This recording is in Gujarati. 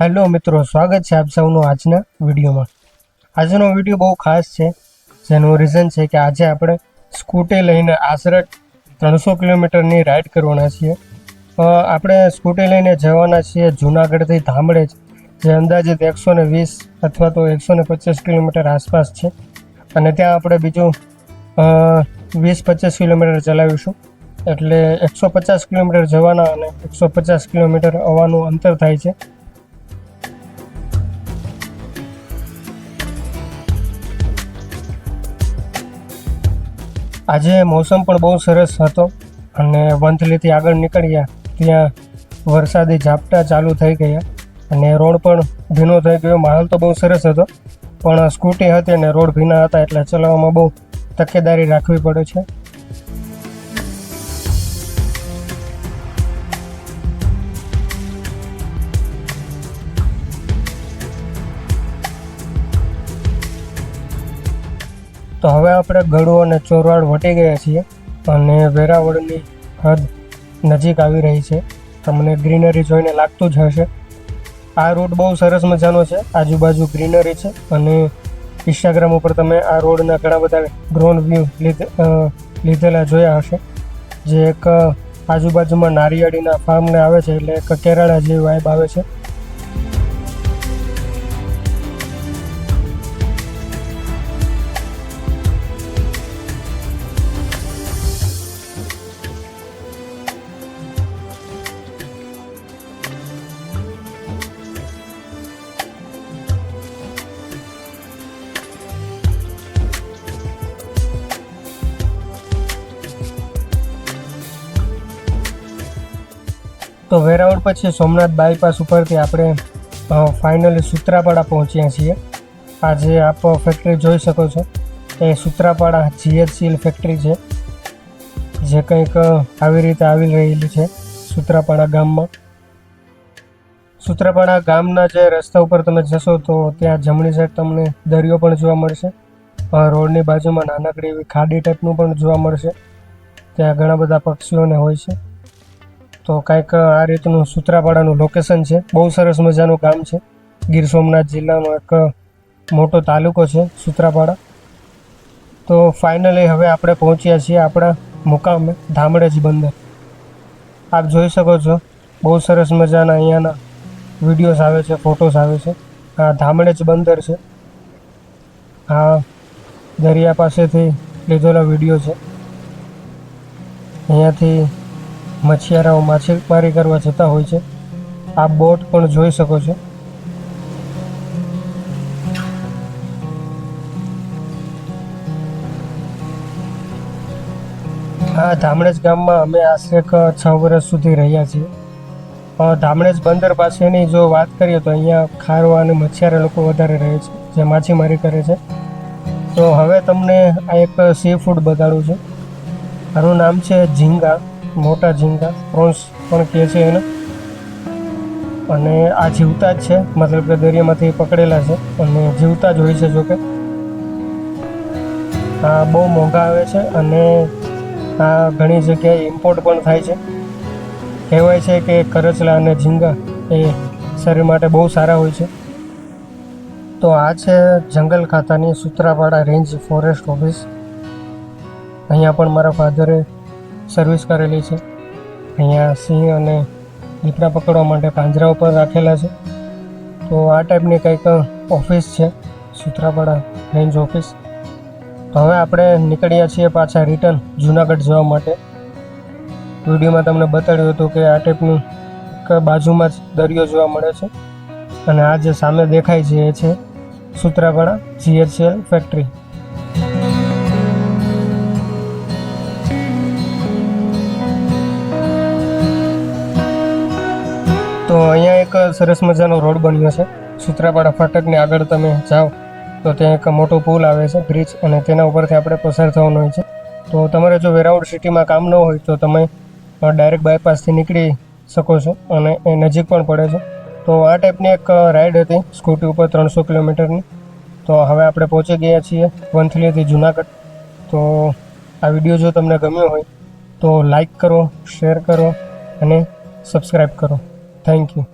હેલો મિત્રો, સ્વાગત છે આપ સૌનું આજના વિડીયોમાં। આજનો વિડીયો બહુ ખાસ છે, જેનું રીઝન છે કે આજે આપણે સ્કૂટી લઈને આશરે 300 કિલોમીટરની રાઈડ કરવાના છીએ। આપણે સ્કૂટી લઈને જવાના છીએ જૂનાગઢથી ધામડેજ, જે અંદાજિત 120 અથવા તો 125 કિલોમીટર આસપાસ છે, અને ત્યાં આપણે બીજું 20-25 કિલોમીટર ચલાવીશું, એટલે 150 કિલોમીટર જવાના અને 150 કિલોમીટર આવવાનું અંતર થાય છે। આજે મોસમ પણ બહુ સરસ હતો અને વંથલીથી આગળ નીકળ્યા ત્યાં વરસાદી ઝાપટા ચાલુ થઈ ગયા અને રોડ પણ ભીનો થઈ ગયો। માહોલ તો બહુ સરસ હતો, પણ સ્કૂટી હતી અને રોડ ભીના હતા એટલે ચલાવવામાં બહુ તકેદારી રાખવી પડે છે। તો હવે આપણે ગળુ અને ચોરવાડ વટી ગયા છીએ અને વેરાવળની હદ નજીક આવી રહી છે। તમને ગ્રીનરી જોઈને લાગતું જ હશે। આ રૂટ બહુ સરસ મજાનો છે, આજુબાજુ ગ્રીનરી છે અને ઇન્સ્ટાગ્રામ ઉપર તમે આ રોડના ઘણા બધા ડ્રોન વ્યૂ લીધેલા જોયા હશે, જે એક આજુબાજુમાં નારિયેળીના ફાર્મને આવે છે, એટલે એક કેરાળા જેવી વાઇબ આવે છે। તો વેરાવળ પછી સોમનાથ બાયપાસ ઉપરથી આપણે ફાઇનલી સૂત્રાપાડા પહોંચ્યા છીએ। આ જે આપ ફેક્ટરી જોઈ શકો છો એ સૂત્રાપાડા GHCL ફેક્ટરી છે, જે કંઈક આવી રીતે આવી રહેલી છે સૂત્રાપાડા ગામમાં। સૂત્રાપાડા ગામના જે રસ્તા ઉપર તમે જશો તો ત્યાં જમણી સાઈડ તમને દરિયો પણ જોવા મળશે। રોડની બાજુમાં નાનકડી એવી ખાડી ટાઈપનું પણ જોવા મળશે, ત્યાં ઘણા બધા પક્ષીઓને હોય છે। તો કંઈક આ રીતનું સૂત્રાપાડાનું લોકેશન છે। બહુ સરસ મજાનું ગામ છે, ગીર સોમનાથ જિલ્લાનો એક મોટો તાલુકો છે સૂત્રાપાડા। તો ફાઇનલી હવે આપણે પહોંચ્યા છીએ આપણા મુકામે ધામડેજ બંદર। આપ જોઈ શકો છો બહુ સરસ મજાના અહીંયાના વિડીયોઝ આવે છે, ફોટોસ આવે છે। આ ધામડેજ બંદર છે, આ દરિયા પાસેથી લીધેલા વિડીયો છે। અહીંયાથી મછિયારાઓ માછીમારી કરવા જતા હોય છે। આ બોટ પણ જોઈ શકો છો। આ ધામડેજ ગામમાં અમે આશરે 6 વર્ષ સુધી રહ્યા છીએ। ધામડેજ બંદર પાસેની જો વાત કરીએ તો અહીંયા ખારવા અને મછિયારા લોકો વધારે રહે છે, જે માછીમારી કરે છે। તો હવે તમને આ એક સી ફૂડ બતાડું છું। આનું નામ છે ઝીંગા, મોટા ઝીંગા, પ્રોન્સ પણ કહે છે એને, અને આ જીવતા જ છે, મતલબ કે દરિયામાંથી પકડેલા છે અને જીવતા જ હોય છે। જોકે આ બહુ મોંઘા આવે છે અને આ ઘણી જગ્યાએ ઇમ્પોર્ટ પણ થાય છે। કહેવાય છે કે કરચલા અને ઝીંગા એ શરીર માટે બહુ સારા હોય છે। તો આ છે જંગલ ખાતાની સૂત્રાપાડા રેન્જ ફોરેસ્ટ ઓફિસ। અહીંયા પણ મારા ફાધરે સર્વિસ કરેલી છે। અહીંયા સિંહ અને દીપડા પકડવા માટે પાંજરા ઉપર રાખેલા છે। તો આ ટાઈપની કંઈક ઓફિસ છે સૂત્રાપાડા રેન્જ ઓફિસ। તો હવે આપણે નીકળ્યા છીએ પાછા રિટર્ન જૂનાગઢ જવા માટે। વિડીયોમાં તમને બતાડ્યું હતું કે આ ટાઈપનું બાજુમાં જ દરિયો જોવા મળે છે, અને આ જે સામે દેખાય છે એ છે સૂત્રાપાડા GHCL ફેક્ટરી। તો અહીંયા એક સરસ મજાનો રોડ બન્યો છે। સૂત્રાપાડા ફાટકની આગળ તમે જાઓ તો ત્યાં એક મોટો પુલ આવે છે, બ્રિજ, અને તેના ઉપરથી આપણે પસાર થવાનું હોય છે। તો તમારે જો વેરાવળ સિટીમાં કામ ન હોય તો તમે ડાયરેક્ટ બાયપાસથી નીકળી શકો છો, અને એ નજીક પણ પડે છે। તો આ ટાઈપની એક રાઈડ હતી સ્કૂટી ઉપર 300 કિલોમીટરની। તો હવે આપણે પહોંચી ગયા છીએ વંથલીથી જૂનાગઢ। તો આ વિડીયો જો તમને ગમ્યો હોય તો લાઈક કરો, શેર કરો અને સબસ્ક્રાઈબ કરો। Thank you.